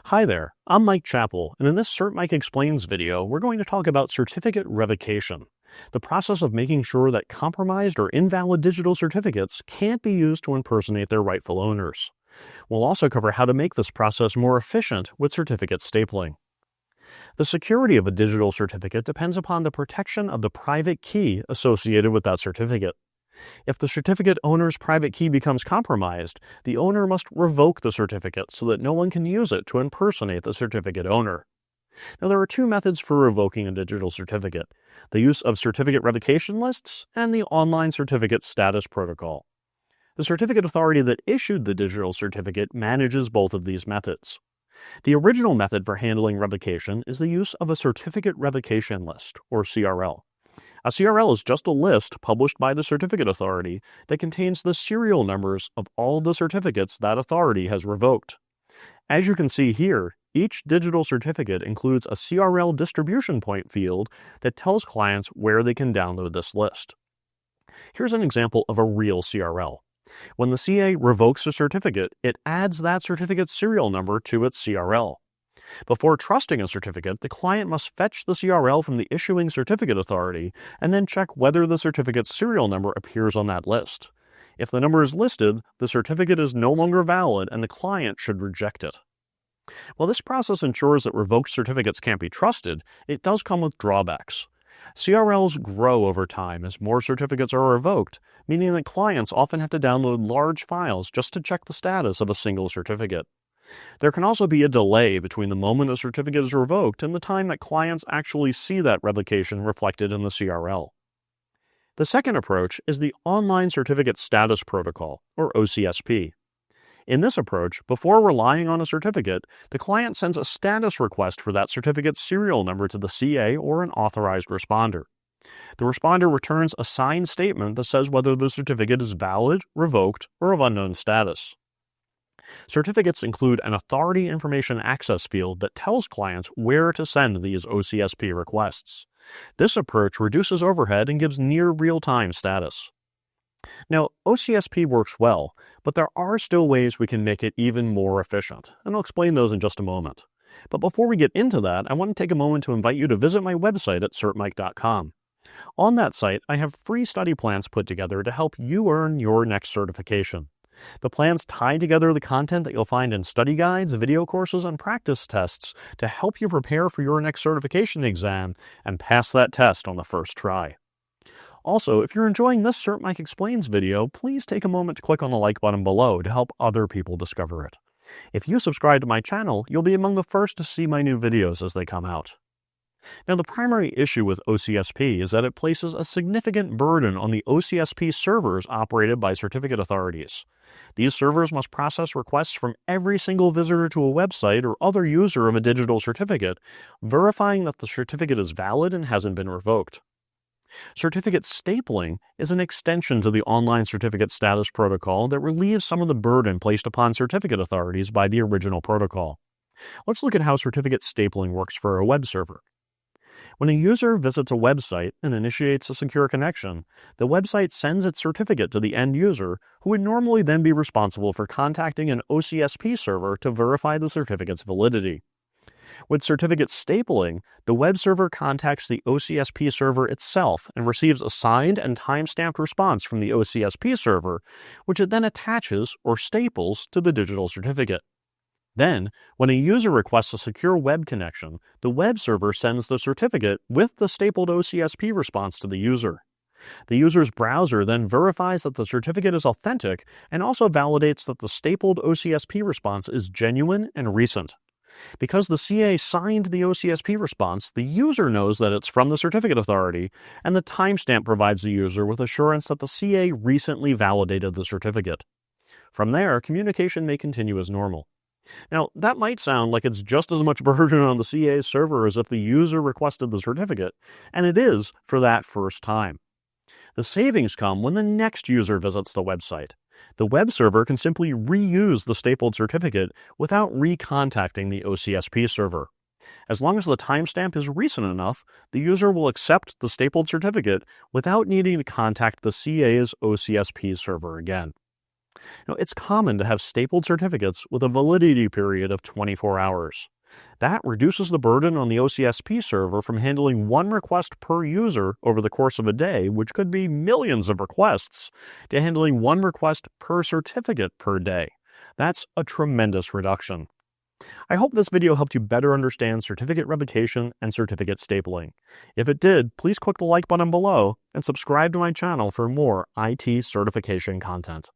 Hi there, I'm Mike Chapple, and in this CertMike Explains video, we're going to talk about certificate revocation, the process of making sure that compromised or invalid digital certificates can't be used to impersonate their rightful owners. We'll also cover how to make this process more efficient with certificate stapling. The security of a digital certificate depends upon the protection of the private key associated with that certificate. If the certificate owner's private key becomes compromised, the owner must revoke the certificate so that no one can use it to impersonate the certificate owner. Now, there are two methods for revoking a digital certificate: the use of certificate revocation lists and the online certificate status protocol. The certificate authority that issued the digital certificate manages both of these methods. The original method for handling revocation is the use of a certificate revocation list, or CRL. A CRL is just a list published by the certificate authority that contains the serial numbers of all the certificates that authority has revoked. As you can see here, each digital certificate includes a CRL distribution point field that tells clients where they can download this list. Here's an example of a real CRL. When the CA revokes a certificate, it adds that certificate's serial number to its CRL. Before trusting a certificate, the client must fetch the CRL from the issuing certificate authority and then check whether the certificate's serial number appears on that list. If the number is listed, the certificate is no longer valid and the client should reject it. While this process ensures that revoked certificates can't be trusted, it does come with drawbacks. CRLs grow over time as more certificates are revoked, meaning that clients often have to download large files just to check the status of a single certificate. There can also be a delay between the moment a certificate is revoked and the time that clients actually see that revocation reflected in the CRL. The second approach is the Online Certificate Status Protocol, or OCSP. In this approach, before relying on a certificate, the client sends a status request for that certificate's serial number to the CA or an authorized responder. The responder returns a signed statement that says whether the certificate is valid, revoked, or of unknown status. Certificates include an Authority Information Access field that tells clients where to send these OCSP requests. This approach reduces overhead and gives near real-time status. Now, OCSP works well, but there are still ways we can make it even more efficient, and I'll explain those in just a moment. But before we get into that, I want to take a moment to invite you to visit my website at CertMike.com. On that site, I have free study plans put together to help you earn your next certification. The plans tie together the content that you'll find in study guides, video courses, and practice tests to help you prepare for your next certification exam and pass that test on the first try. Also, if you're enjoying this CertMike Explains video, please take a moment to click on the like button below to help other people discover it. If you subscribe to my channel, you'll be among the first to see my new videos as they come out. Now, the primary issue with OCSP is that it places a significant burden on the OCSP servers operated by certificate authorities. These servers must process requests from every single visitor to a website or other user of a digital certificate, verifying that the certificate is valid and hasn't been revoked. Certificate stapling is an extension to the Online Certificate Status Protocol that relieves some of the burden placed upon certificate authorities by the original protocol. Let's look at how certificate stapling works for a web server. When a user visits a website and initiates a secure connection, the website sends its certificate to the end user, who would normally then be responsible for contacting an OCSP server to verify the certificate's validity. With certificate stapling, the web server contacts the OCSP server itself and receives a signed and time-stamped response from the OCSP server, which it then attaches or staples to the digital certificate. Then, when a user requests a secure web connection, the web server sends the certificate with the stapled OCSP response to the user. The user's browser then verifies that the certificate is authentic and also validates that the stapled OCSP response is genuine and recent. Because the CA signed the OCSP response, the user knows that it's from the certificate authority, and the timestamp provides the user with assurance that the CA recently validated the certificate. From there, communication may continue as normal. Now, that might sound like it's just as much burden on the CA's server as if the user requested the certificate, and it is for that first time. The savings come when the next user visits the website. The web server can simply reuse the stapled certificate without recontacting the OCSP server. As long as the timestamp is recent enough, the user will accept the stapled certificate without needing to contact the CA's OCSP server again. It's common to have stapled certificates with a validity period of 24 hours. That reduces the burden on the OCSP server from handling one request per user over the course of a day, which could be millions of requests, to handling one request per certificate per day. That's a tremendous reduction. I hope this video helped you better understand certificate revocation and certificate stapling. If it did, please click the like button below and subscribe to my channel for more IT certification content.